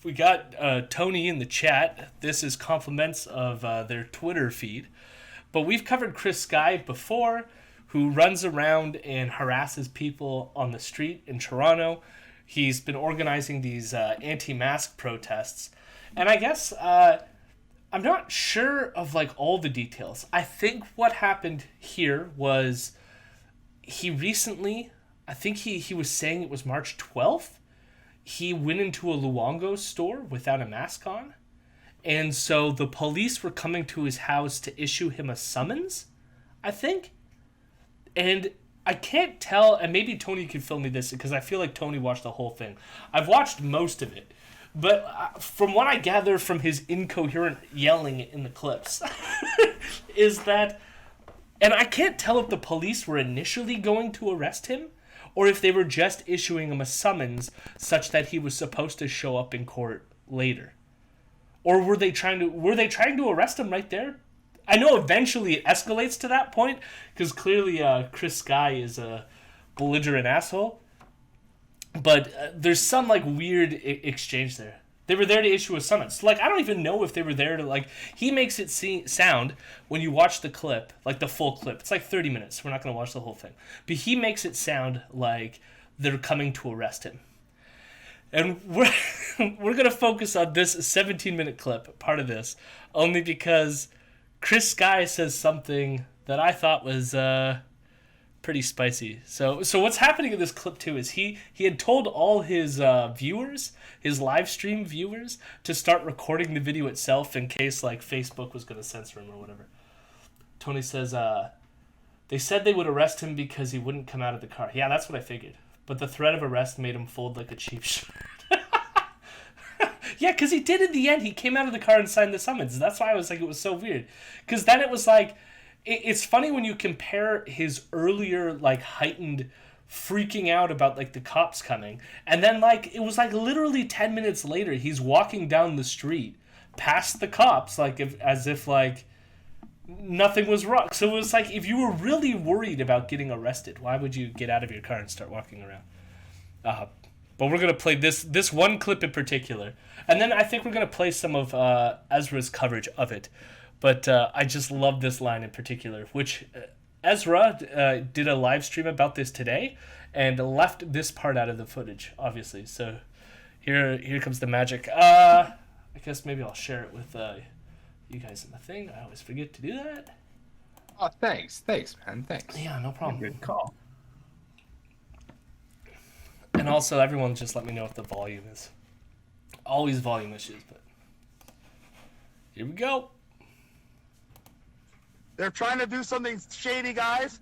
we got Tony in the chat. This is compliments of their Twitter feed. But we've covered Chris Sky before, who runs around and harasses people on the street in Toronto. He's been organizing these anti-mask protests. And I guess I'm not sure of like all the details. I think what happened here was he recently, I think he was saying it was March 12th, he went into a Luongo store without a mask on. And so the police were coming to his house to issue him a summons, I think. And I can't tell, and maybe Tony can fill me this because I feel like Tony watched the whole thing. I've watched most of it. But from what I gather from his incoherent yelling in the clips, is that, and I can't tell if the police were initially going to arrest him or if they were just issuing him a summons such that he was supposed to show up in court later. Or were they trying to arrest him right there? I know eventually it escalates to that point because clearly Chris Sky is a belligerent asshole. But there's some like weird exchange there. They were there to issue a summons. Like I don't even know if they were there to like. He makes it sound when you watch the clip, like the full clip. It's like 30 minutes. We're not going to watch the whole thing, but he makes it sound like they're coming to arrest him. And we're gonna focus on this 17-minute clip, part of this, only because Chris Sky says something that I thought was pretty spicy. So what's happening in this clip too is he had told all his viewers, his live stream viewers, to start recording the video itself in case like Facebook was gonna censor him or whatever. Tony says, they said they would arrest him because he wouldn't come out of the car. Yeah, that's what I figured. But the threat of arrest made him fold like a cheap shirt. Yeah, because he did in the end. He came out of the car and signed the summons. That's why I was like, it was so weird. Because then it was like, it's funny when you compare his earlier like heightened freaking out about like the cops coming, and then like it was like literally 10 minutes later he's walking down the street past the cops like as if like nothing was wrong. So it was like if you were really worried about getting arrested, why would you get out of your car and start walking around? But we're going to play this one clip in particular. And then I think we're going to play some of Ezra's coverage of it. But I just love this line in particular, which Ezra did a live stream about this today and left this part out of the footage, obviously. So here comes the magic. I guess maybe I'll share it with you guys in the thing. I always forget to do that. Oh, thanks, man, thanks. Yeah, no problem. Good call. And also, everyone just let me know if the volume is. Always volume issues, but here we go. They're trying to do something shady, guys.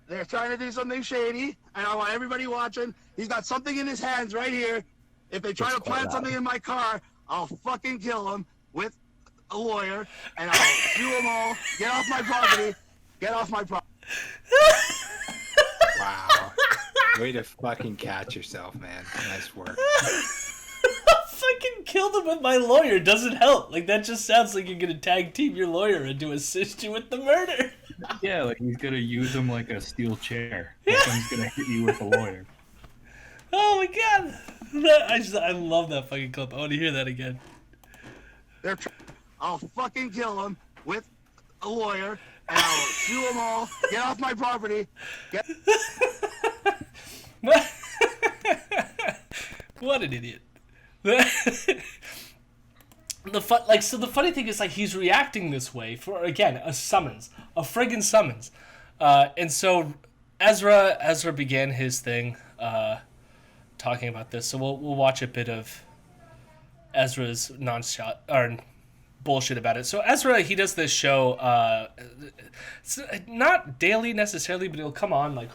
They're trying to do something shady, and I want everybody watching. He's got something in his hands right here. If they try to plant something in my car, I'll fucking kill them with a lawyer, and I'll sue them all. Get off my property. Get off my property. Wow. Way to fucking catch yourself, man. Nice work. Fucking kill them with my lawyer doesn't help. Like that just sounds like you're gonna tag team your lawyer and to assist you with the murder. Yeah, like he's gonna use him like a steel chair. Someone's gonna hit you with a lawyer. Oh my god! I love that fucking clip. I want to hear that again. I'll fucking kill them with a lawyer, and I'll sue them all. Get off my property. What an idiot. The funny thing is like he's reacting this way for again a summons, a friggin' summons, and so Ezra began his thing talking about this. So we'll watch a bit of Ezra's non-shot or bullshit about it. So Ezra, he does this show, it's not daily necessarily, but he'll come on like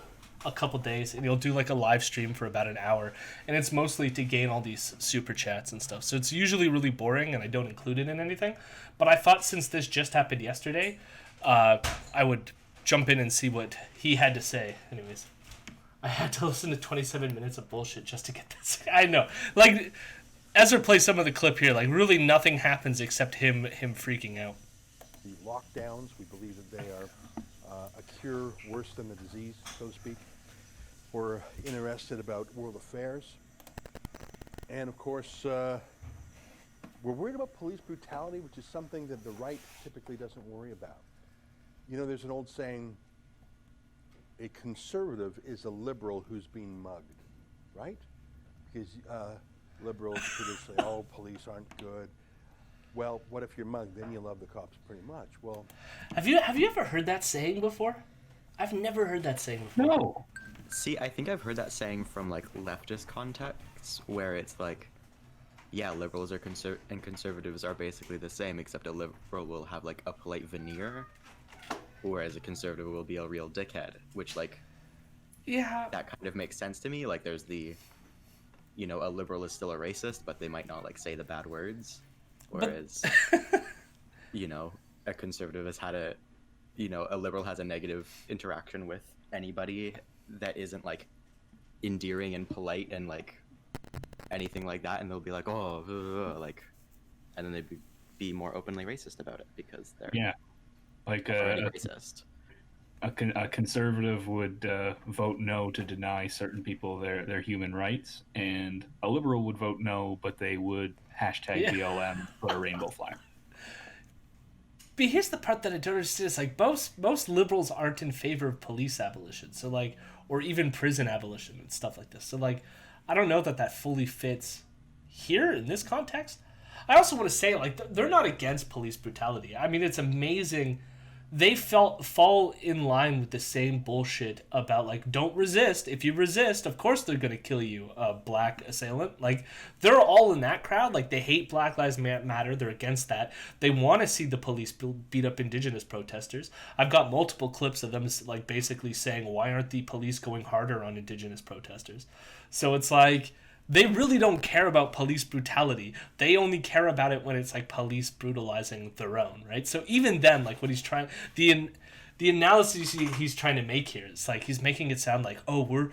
a couple days and he'll do like a live stream for about an hour, and it's mostly to gain all these super chats and stuff. So it's usually really boring and I don't include it in anything, but I thought since this just happened yesterday, I would jump in and see what he had to say. Anyways, I had to listen to 27 minutes of bullshit just to get this. I know, like Ezra plays some of the clip here, like really nothing happens except him freaking out. The lockdowns, we believe that they are a cure worse than the disease, so to speak. We're interested about world affairs. And of course, We're worried about police brutality, which is something that the right typically doesn't worry about. You know, there's an old saying, a conservative is a liberal who's being mugged, right? Because liberals traditionally, oh, police aren't good. Well, what if you're mugged? Then you love the cops pretty much. Well, Have you ever heard that saying before? I've never heard that saying before. No. See, I think I've heard that saying from like leftist contexts where it's like, yeah, liberals are and conservatives are basically the same, except a liberal will have like a polite veneer, whereas a conservative will be a real dickhead, which like, Yeah. that kind of makes sense to me. Like there's the, you know, a liberal is still a racist, but they might not like say the bad words, whereas, you know, a conservative has had a, you know, a liberal has a negative interaction with anybody that isn't like endearing and polite and like anything like that, and they'll be like, oh, like, and then they'd be more openly racist about it because they're Like already racist. A conservative would vote no to deny certain people their human rights, and a liberal would vote no, but they would hashtag BLM, put a rainbow flag. But here's the part that I don't understand. It's like most liberals aren't in favor of police abolition. So like, or even prison abolition and stuff like this. So like, I don't know that fully fits here in this context. I also want to say like, they're not against police brutality. I mean, it's amazing. They fall in line with the same bullshit about like, don't resist. If you resist, of course they're gonna kill you, black assailant. Like, they're all in that crowd. Like, they hate Black Lives Matter. They're against that. They want to see the police beat up Indigenous protesters. I've got multiple clips of them like basically saying, why aren't the police going harder on Indigenous protesters? So it's like, they really don't care about police brutality. They only care about it when it's like police brutalizing their own, right? So even then, like what he's trying, the analysis he's trying to make here, it's like he's making it sound like, oh,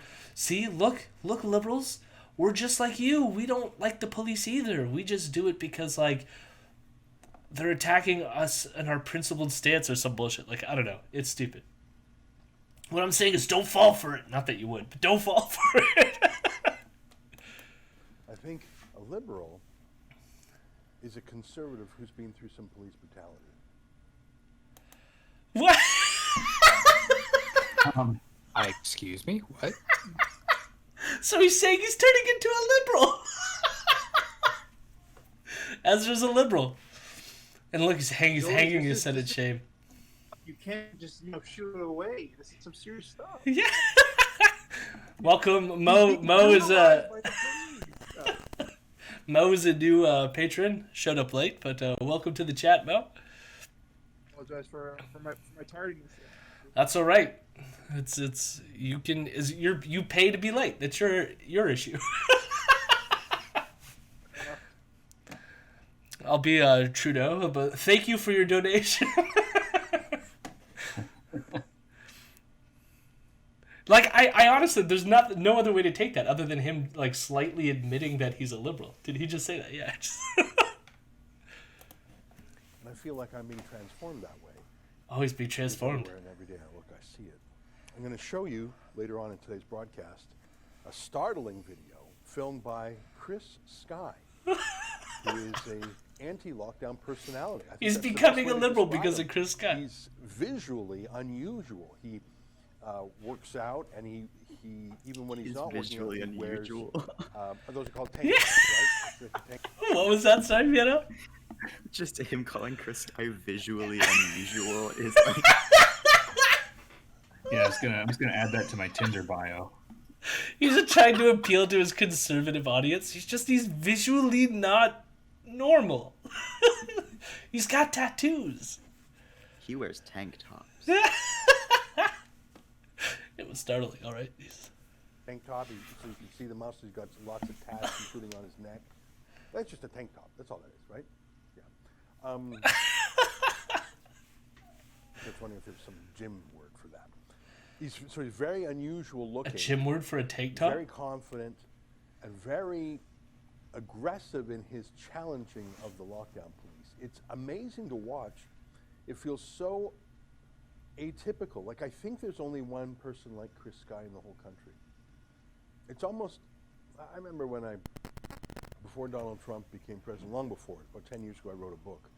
look liberals, we're just like you. We don't like the police either. We just do it because like they're attacking us and our principled stance or some bullshit. Like, I don't know. It's stupid. What I'm saying is don't fall for it. Not that you would, but don't fall for it. I think a liberal is a conservative who's been through some police brutality. What? Excuse me? What? So he's saying he's turning into a liberal. Ezra's a liberal. And look, he's hanging his head in shame. You can't just, shoot it away. This is some serious stuff. Yeah. Welcome, Mo. Mo is a new patron. Showed up late, but welcome to the chat, Mo. Apologize for my tardiness. That's all right. It's you pay to be late. That's your issue. I'll be Trudeau, but thank you for your donation. Like, I honestly, there's no other way to take that other than him, like, slightly admitting that he's a liberal. Did he just say that? Yeah. And I feel like I'm being transformed that way. Always be transformed. Everywhere and every day I look, I see it. I'm going to show you, later on in today's broadcast, a startling video filmed by Chris Sky, who is a anti-lockdown personality. I think He's that's the best becoming way a to liberal describe because him. of Chris Sky. He's visually unusual. He works out, and he even when he's not visually working out, he unusual. wears, those are called tank tops, right? It's a tank. What was that, sorry, Piano? Just him calling Chris Sky visually unusual is like... Yeah, I'm just gonna add that to my Tinder bio. He's just trying to appeal to his conservative audience. He's visually not normal. He's got tattoos. He wears tank tops. It was startling, all right. Tank top, so you can see the muscle. He's got lots of tats, including on his neck. That's just a tank top. That's all that is, right? Yeah. I was wondering if there's some gym word for that. He's very unusual A looking. gym word for a tank top? Very confident and very aggressive in his challenging of the lockdown police. It's amazing to watch. It feels so atypical. Like, I think there's only one person like Chris Sky in the whole country. It's almost, I remember when before Donald Trump became president, long before it, about 10 years ago, I wrote a book.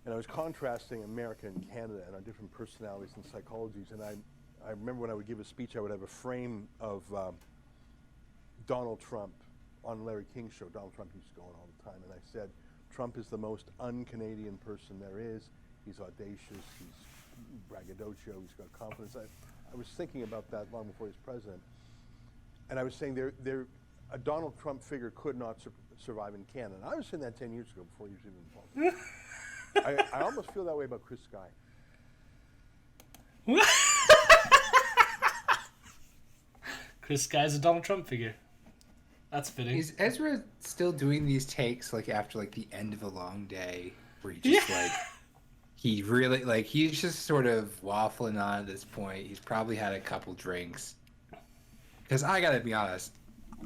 And I was contrasting America and Canada and our different personalities and psychologies. And I remember when I would give a speech, I would have a frame of Donald Trump on Larry King's show. Donald Trump used to go on all the time. And I said, Trump is the most un-Canadian person there is. He's audacious, he's braggadocio, he's got confidence. I was thinking about that long before he was president. And I was saying a Donald Trump figure could not survive in Canada. I was saying that 10 years ago before he was even involved. I almost feel that way about Chris Sky. Chris Sky's a Donald Trump figure. That's fitting. Is Ezra still doing these takes like after like the end of a long day where he just like he really like he's just sort of waffling on at this point. He's probably had a couple drinks. Because I gotta be honest,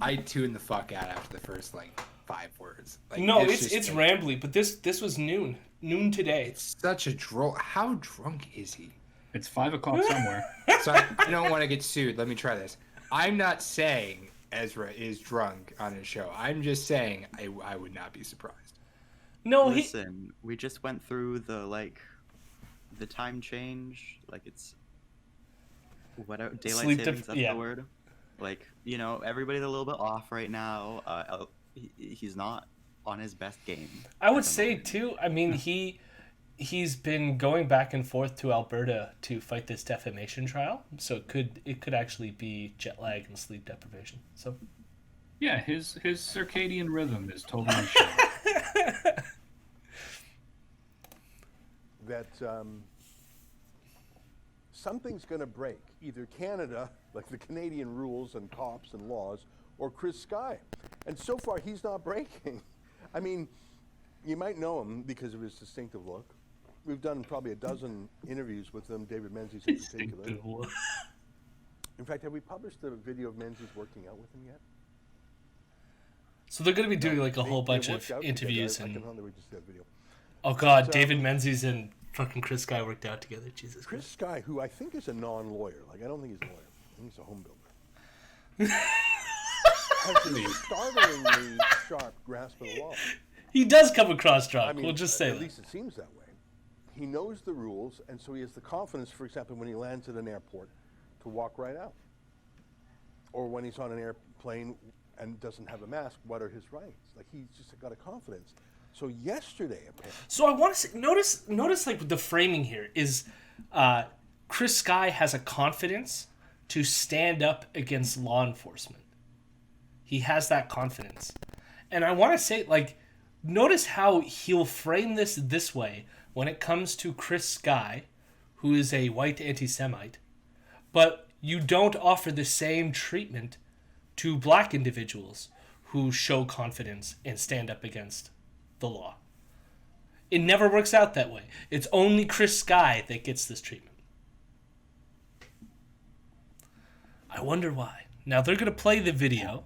I tuned the fuck out after the first like 5 words. Like, No, it's it's like, rambly, but this was noon today. It's such a droll. How drunk is he? It's 5 o'clock somewhere. So I don't want to get sued. Let me try this. I'm not saying Ezra is drunk on his show. I'm just saying I would not be surprised. No, Listen, we just went through the time change. Like it's whatever daylight Sleep savings. That's yeah. the word. Like everybody's a little bit off right now. He's not on his best game. I would say too. I mean, he's been going back and forth to Alberta to fight this defamation trial, so it could actually be jet lag and sleep deprivation. So Yeah, his circadian rhythm is totally shot. That something's going to break. Either Canada, like the Canadian rules and cops and laws, or Chris Sky. And so far, he's not breaking. I mean, you might know him because of his distinctive look. We've done probably a dozen interviews with him, David Menzies in particular. In fact, have we published the video of Menzies working out with him yet? So they're going to be doing like a whole bunch worked of out interviews together. I and can only just that video. oh god, But, David Menzies and fucking Chris Sky worked out together. Jesus Chris Christ. Sky, who I think is a non-lawyer, like I don't think he's a lawyer. I think he's a home builder. Has a startlingly sharp grasp of the law. He does come across drunk. I mean, we'll just say at that. least it seems that way. He knows the rules, and so he has the confidence, for example, when he lands at an airport, to walk right out. Or when he's on an airplane and doesn't have a mask, what are his rights? Like, he's just got a confidence. So yesterday, apparently... So I want to say, notice like the framing here is Chris Sky has a confidence to stand up against law enforcement. He has that confidence. And I want to say, like, notice how he'll frame this way when it comes to Chris Sky, who is a white anti-Semite, but you don't offer the same treatment to black individuals who show confidence and stand up against the law. It never works out that way. It's only Chris Sky that gets this treatment. I wonder why. Now they're going to play the video.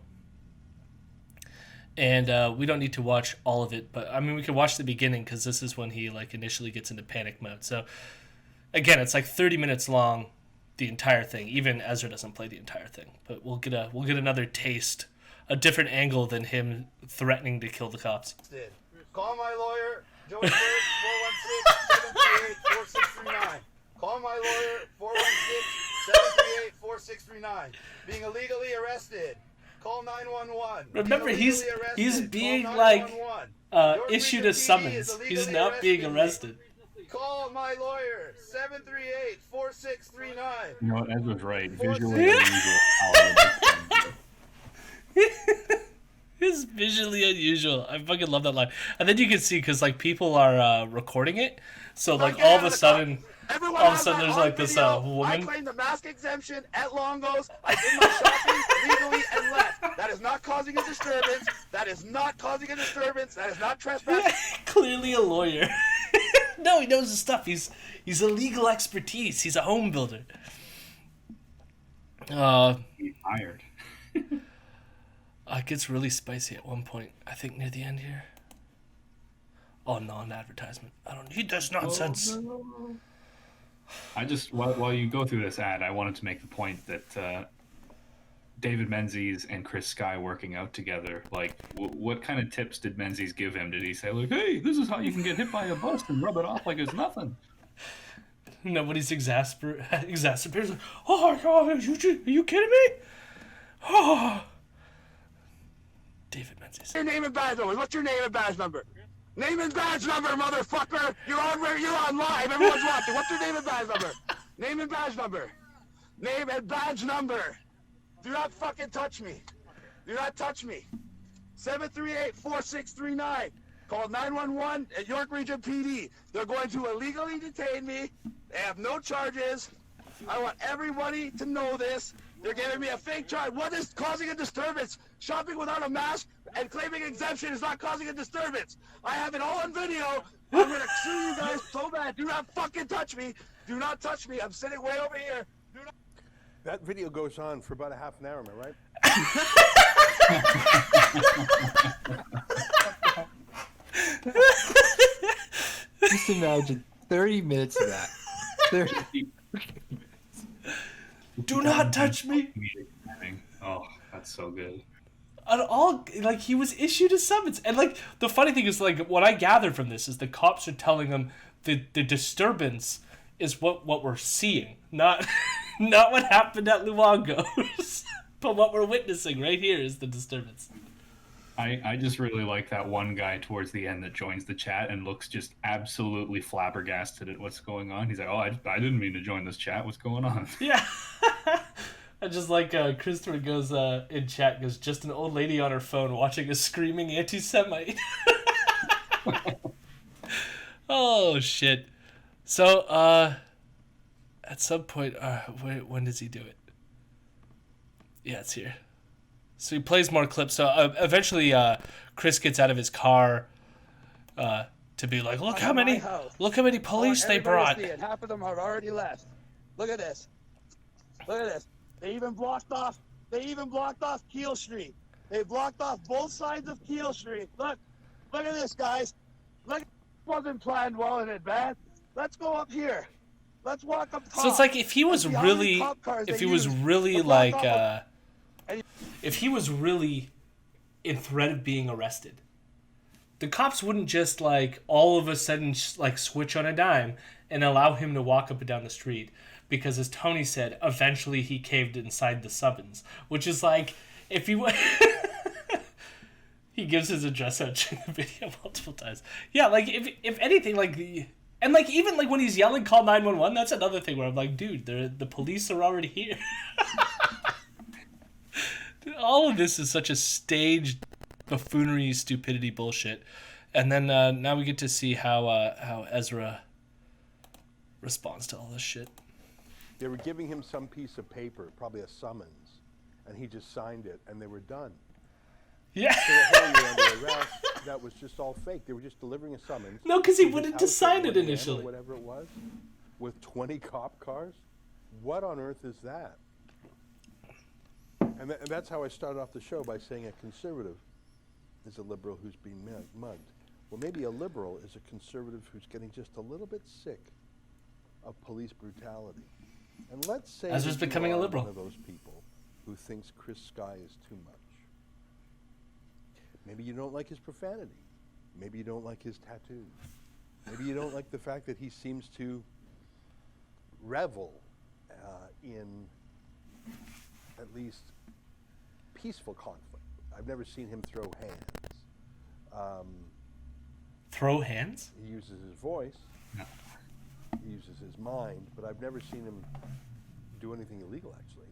And we don't need to watch all of it, but I mean we can watch the beginning because this is when he like initially gets into panic mode. So again, it's like 30 minutes long, the entire thing. Even Ezra doesn't play the entire thing, but we'll get another taste, a different angle than him threatening to kill the cops. Call my lawyer, Joey Bird, 416-738-4639. Call my lawyer, 416-738-4639. Being illegally arrested. Call 911. Remember, he's being like issued a summons. He's not being arrested. Call my lawyer, 738-4639. You know what? Ezra's right. Visually unusual. It's visually unusual. I fucking love that line. And then you can see because like people are recording it, so like all of a sudden. Everyone All of a has sudden, that there's on like this video. woman. I claim the mask exemption at Longo's. I did my shopping legally and left. That is not causing a disturbance. That is not causing a disturbance. That is not trespassing. Clearly a lawyer. No, he knows his stuff. He's a legal expertise. He's a home builder. He's hired. It gets really spicy at one point. I think near the end here. Oh, non-advertisement. I don't need this nonsense. Oh, no. I just while you go through this ad, I wanted to make the point that David Menzies and Chris Sky working out together, like, what kind of tips did Menzies give him? Did he say, like, hey, this is how you can get hit by a bus and rub it off like it's nothing? Nobody's exacerbated. Like, oh my god, are you kidding me? Oh. David Menzies. Your name and badge number. What's your name and badge number? Name and badge number, motherfucker. You're on live. Everyone's watching. What's your name and badge number? Name and badge number. Name and badge number. Do not fucking touch me. Do not touch me. 738-4639. Call 911 at York Region PD. They're going to illegally detain me. They have no charges. I want everybody to know this. They're giving me a fake charge. What is causing a disturbance? Shopping without a mask and claiming exemption is not causing a disturbance. I have it all on video. I'm going to sue you guys so bad. Do not fucking touch me. Do not touch me. I'm sitting way over here. Do not. That video goes on for about a half an hour, am I right? Just imagine 30 minutes of that. 30. Do not touch me. Oh, that's so good. And all, like, he was issued a summons. And, like, the funny thing is, like, what I gathered from this is the cops are telling him the disturbance is what we're seeing, not not what happened at Luongo's, but what we're witnessing right here is the disturbance. I just really like that one guy towards the end that joins the chat and looks just absolutely flabbergasted at what's going on. He's like, oh, I didn't mean to join this chat. What's going on? Yeah. I just like Christopher goes in chat, goes, just an old lady on her phone watching a screaming anti-Semite. Oh, shit. So, at some point, when does he do it? Yeah, it's here. So he plays more clips. So eventually, Chris gets out of his car to be like, look how many police they brought. Half of them have already left. Look at this. Look at this. They even blocked off Keel Street. They blocked off both sides of Keel Street. Look at this, guys. Look, it wasn't planned well in advance. Let's go up here. Let's walk up top. So it's like if he was really in threat of being arrested, the cops wouldn't just like all of a sudden like switch on a dime and allow him to walk up and down the street, because as Tony said, eventually he caved inside the summons, which is like if he he gives his address out in the video multiple times. Yeah, like if anything, like and like even like when he's yelling call 911, that's another thing where I'm like, dude, the police are already here. All of this is such a staged buffoonery, stupidity bullshit. And then now we get to see how Ezra responds to all this shit. They were giving him some piece of paper, probably a summons, and he just signed it, and they were done. Yeah. So the whole year under arrest, that was just all fake. They were just delivering a summons. No, because he to his wanted to house at sign it 1 a.m. or initially. whatever it was, with 20 cop cars. What on earth is that? And that's how I started off the show, by saying a conservative is a liberal who's being mugged. Well, maybe a liberal is a conservative who's getting just a little bit sick of police brutality. And let's say Ezra's becoming a liberal. One of those people who thinks Chris Sky is too much. Maybe you don't like his profanity. Maybe you don't like his tattoos. Maybe you don't like the fact that he seems to revel in at least peaceful conflict. I've never seen him throw hands. Throw hands? He uses his voice. No. He uses his mind, but I've never seen him do anything illegal, actually.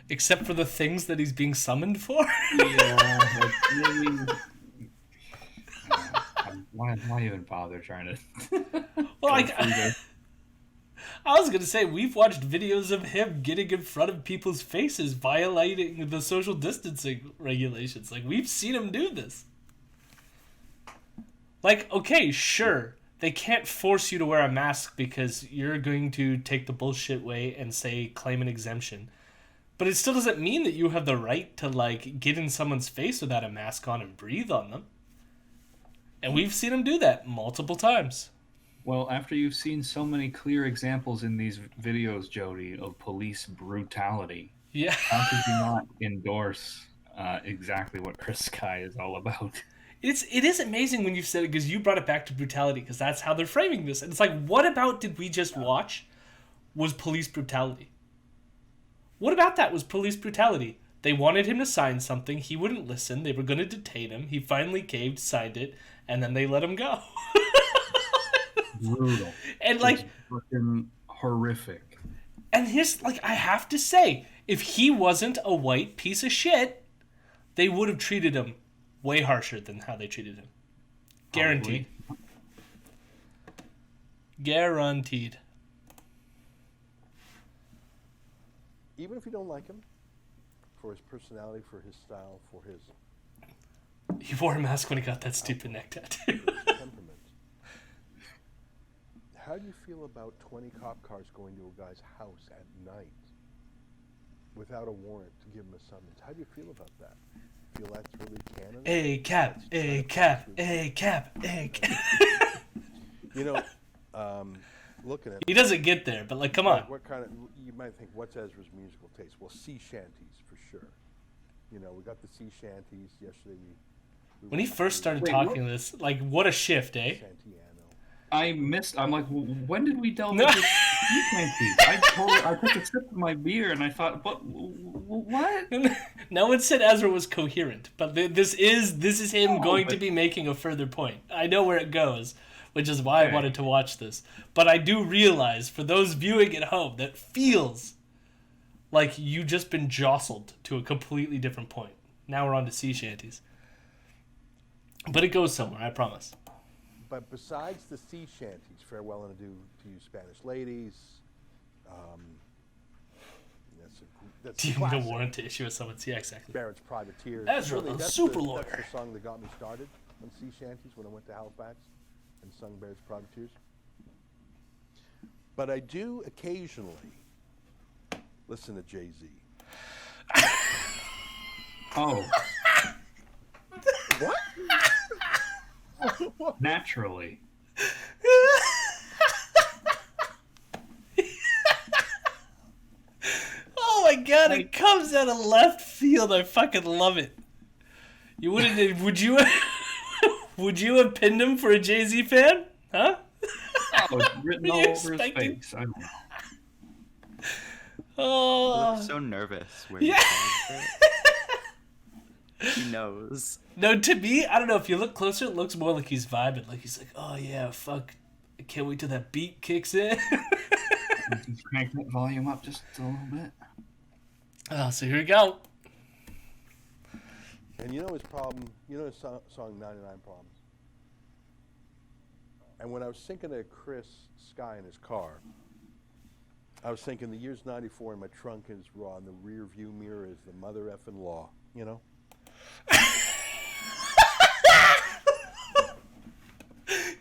Except for the things that he's being summoned for? Yeah, like, really, why even bother trying to Well, I was going to say, we've watched videos of him getting in front of people's faces, violating the social distancing regulations. Like, we've seen him do this. Like, okay, sure, they can't force you to wear a mask because you're going to take the bullshit way and say, claim an exemption. But it still doesn't mean that you have the right to, like, get in someone's face without a mask on and breathe on them. And we've seen him do that multiple times. Well, after you've seen so many clear examples in these videos, Jody, of police brutality, Yeah. How could you not endorse exactly what Chris Sky is all about? It is amazing when you've said it, because you brought it back to brutality, because that's how they're framing this. And it's like, what about did we just watch was police brutality? What about that was police brutality? They wanted him to sign something. He wouldn't listen. They were going to detain him. He finally caved, signed it, and then they let him go. Brutal. And like, freaking horrific. and here's like, I have to say, if he wasn't a white piece of shit, they would have treated him way harsher than how they treated him. Guaranteed. Probably. Guaranteed. Even if you don't like him, for his personality, for his style, for his He wore a mask when he got that stupid neck tattoo. temperament. How do you feel about 20 cop cars going to a guy's house at night without a warrant to give him a summons? How do you feel about that? Feel that's really Canada? A cap, a cap, a cap, a cap. You know, looking at He doesn't get there, but like, come on. what kind of, you might think, what's Ezra's musical taste? Well, sea shanties for sure. You know, we got the sea shanties yesterday. We When he went first to started Wait, talking this, like, what a shift, eh? Shantiano. I'm like, when did we delve No. into sea shanties? I took a sip of my beer and I thought, what? No one said Ezra was coherent, but this is him No, going to but- be making a further point. I know where it goes, which is why I Okay. wanted to watch this. But I do realize, for those viewing at home, that feels like you just been jostled to a completely different point. Now we're on to sea shanties. But it goes somewhere, I promise. But besides the sea shanties, farewell and adieu to you Spanish ladies. That's Do you need a classic. warrant to issue a summons? Yeah, exactly. Barrett's Privateers. Ezra, the super lawyer. That's the song that got me started on sea shanties when I went to Halifax and sung Barrett's Privateers. But I do occasionally listen to Jay-Z. Oh, What? naturally. Oh my god, it comes out of left field. I fucking love it. You wouldn't would you would you have pinned him for a Jay-Z fan? Huh? Oh, it's written Were all you over his expecting- face. I don't know. He Oh. looks so nervous when Yeah. he's saying it. He knows. No, to me, I don't know, if you look closer, it looks more like he's vibing. Like he's like, "Oh yeah, fuck. I can't wait till that beat kicks in." Just crank that volume up just a little bit. Oh, so here we go. And you know his problem, you know his song 99 Problems? And when I was thinking of Chris Sky in his car, I was thinking the year's 94 and my trunk is raw and the rear view mirror is the mother effing law, you know?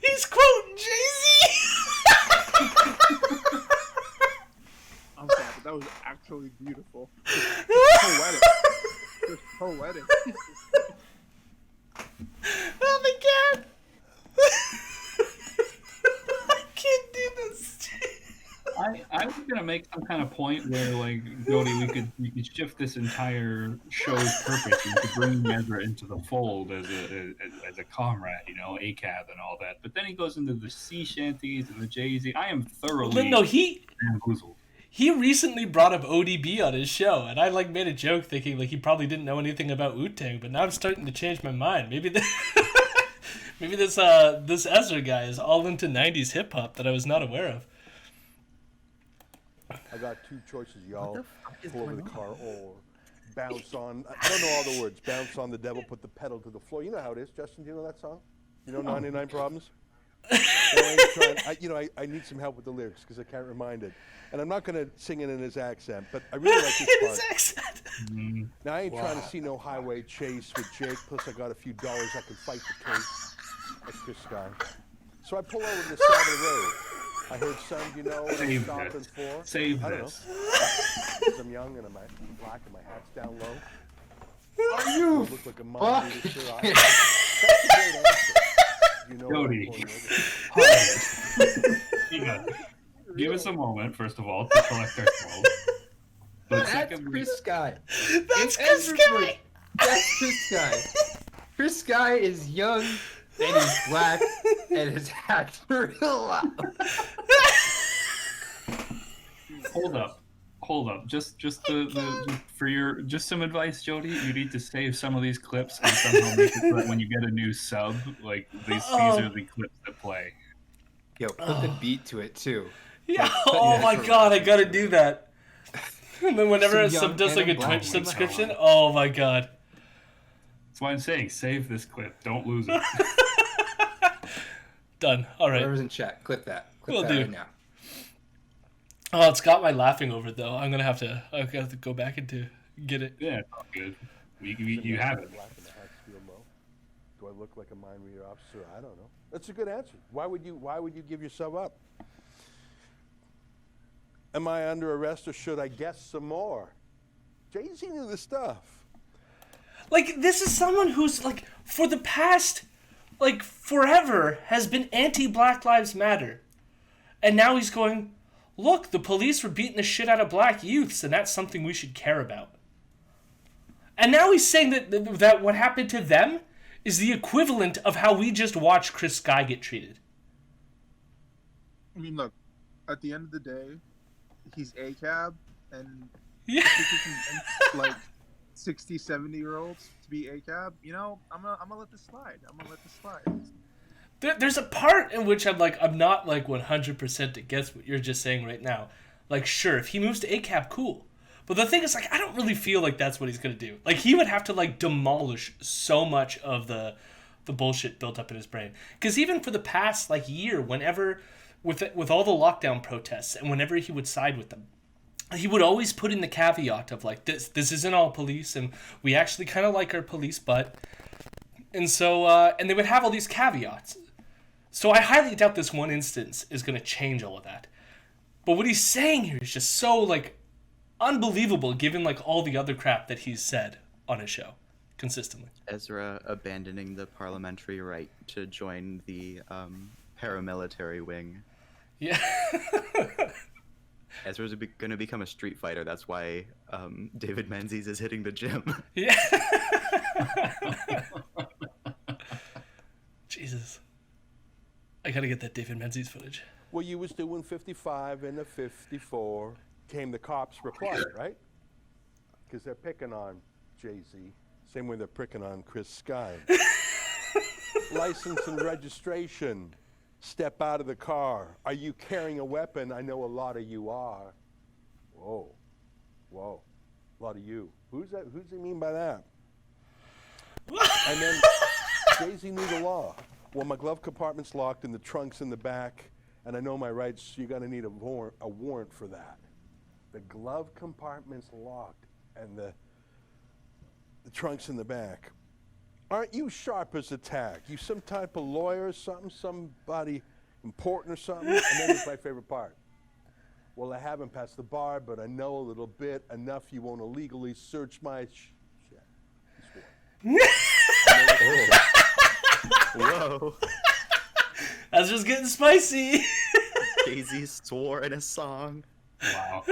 He's quoting Jay-Z. I'm sorry, but that was actually beautiful. Just poetic. Just poetic. Oh my god. I can't do this. I was gonna make some kind of point where, like, Jody, we could shift this entire show's purpose and to bring Ezra into the fold as a comrade, you know, ACAB and all that. But then he goes into the sea shanties and the Jay-Z. I am thoroughly No, he bamboozled. recently brought up ODB on his show, and I like made a joke thinking like he probably didn't know anything about Wu-Tang, but now I'm starting to change my mind. Maybe maybe this Ezra guy is all into 90s hip hop that I was not aware of. I got two choices, y'all. the fuck is Pull over the going car or bounce on, I don't know all the words, bounce on the devil, put the pedal to the floor. You know how it is, Justin, do you know that song? You know 99 Problems? I need some help with the lyrics because I can't remind it. And I'm not going to sing it in his accent, but I really like this In his part. accent. Now, I ain't trying to see no highway chase with Jake, plus I got a few dollars I can fight the case. That's Chris Sky. So I pull over to the side of the road. I heard some, you know, what I'm Save stopping this. for. Save I don't this. know. 'Cause I'm young and I'm black and my hat's down low. Are I you look like a mom with a sure eye. That's a great answer. You know what I'm Jody. pulling over. Hang on. Give us a moment, first of all, to collect ourselves. But That's secondly, Chris Sky. That's In Chris every Sky. way, That's Chris Sky. Chris Sky is young and he's black and his hat's real loud. hold up. Just just some advice, Jody. You need to save some of these clips and somehow make it so that when you get a new sub, like these are the clips that play. Yo, put the beat to it too. Yeah. Like, Oh my god, I gotta do that. And then whenever a Some sub young does like a and black Twitch woman. subscription, oh my god. That's why I'm saying save this clip. Don't lose it. Done. All right. Whoever's in chat, clip that. Clip Will that do. right now. Oh, it's got my laughing over it though. I'm gonna have to go back into get it. Yeah, it's all good. You have it. Black and the hat steel low. Do I look like a mind reader officer? I don't know. That's a good answer. Why would you give yourself up? Am I under arrest or should I guess some more? Jay-Z knew the stuff. Like, this is someone who's like for the past like forever has been anti-Black Lives Matter. And now he's going, look, the police were beating the shit out of black youths, and that's something we should care about. And now he's saying that what happened to them is the equivalent of how we just watched Chris Sky get treated. I mean, look, at the end of the day, he's ACAB, and Yeah. I think he can like 60, 70-year-olds to be ACAB. You know, I'm gonna let this slide. There's a part in which I'm not like 100% against what you're just saying right now. Like, sure, if he moves to ACAB, cool. But the thing is, like, I don't really feel like that's what he's gonna do. Like, he would have to like demolish so much of the bullshit built up in his brain. Because even for the past like year, whenever with all the lockdown protests and whenever he would side with them, he would always put in the caveat of like this isn't all police, and we actually kind of like our police, but and so and they would have all these caveats. So I highly doubt this one instance is going to change all of that. But what he's saying here is just so like unbelievable, given like all the other crap that he's said on his show consistently. Ezra abandoning the parliamentary right to join the paramilitary wing. Yeah. Ezra's going to become a street fighter. That's why David Menzies is hitting the gym. Yeah. Jesus. I gotta get that David Menzies footage. Well, you was doing 55 and a 54. Came the cops reply, right? Because they're picking on Jay-Z. Same way they're picking on Chris Sky. License and registration. Step out of the car. Are you carrying a weapon? I know a lot of you are. Whoa. A lot of you. Who's that? Who's he mean by that? And then Jay-Z knew the law. Well, my glove compartment's locked and the trunk's in the back, and I know my rights, you're gonna need a warrant for that. The glove compartment's locked and the trunk's in the back. Aren't you sharp as a tack? You some type of lawyer or something, somebody important or something? And then it's my favorite part. Well, I haven't passed the bar, but I know a little bit, enough you won't illegally search my shit. He swore. Whoa. That's just getting spicy. Jay-Z swore in a song. Wow.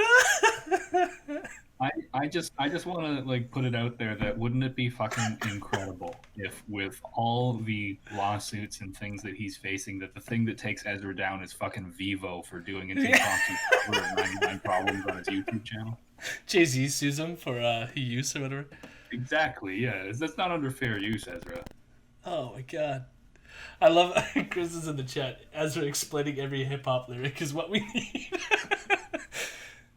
I just want to like put it out there that wouldn't it be fucking incredible if with all the lawsuits and things that he's facing, that the thing that takes Ezra down is fucking Vivo for doing an impromptu cover of 99 Problems on his YouTube channel. Jay-Z sues him for use or whatever. Exactly, yeah. That's not under fair use, Ezra. Oh my god. I love Chris is in the chat. Ezra explaining every hip hop lyric is what we need.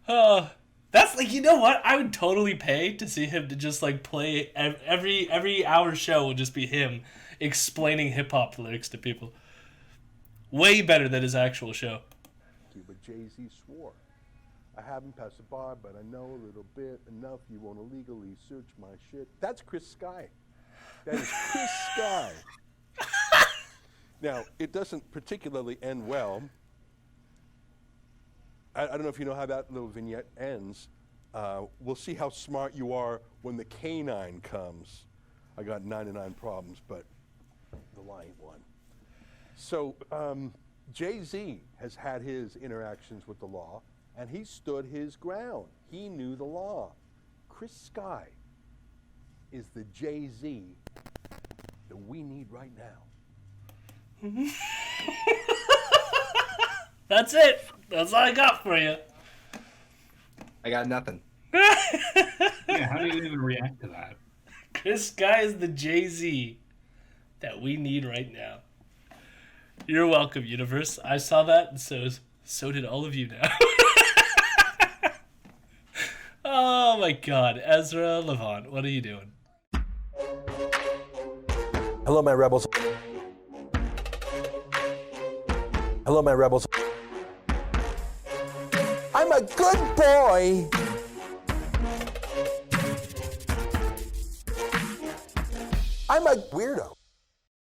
Oh, that's like, you know what? I would totally pay to see him to just like play every hour show will just be him explaining hip hop lyrics to people. Way better than his actual show. But Jay-Z swore. I haven't passed the bar, but I know a little bit, enough you won't illegally search my shit. That's Chris Sky. That is Chris Sky. Now, it doesn't particularly end well. I don't know if you know how that little vignette ends. We'll see how smart you are when the canine comes. I got 99 problems, but the lion won. So Jay-Z has had his interactions with the law, and he stood his ground. He knew the law. Chris Sky is the Jay-Z that we need right now. That's it. That's all I got for you. I got nothing. Yeah, how do you even react to that? Chris Sky is the Jay-Z that we need right now. You're welcome, universe. I saw that, and so did all of you now. Oh my God, Ezra Levant, what are you doing? Hello, my rebels. Hello, my rebels. I'm a good boy. I'm a weirdo.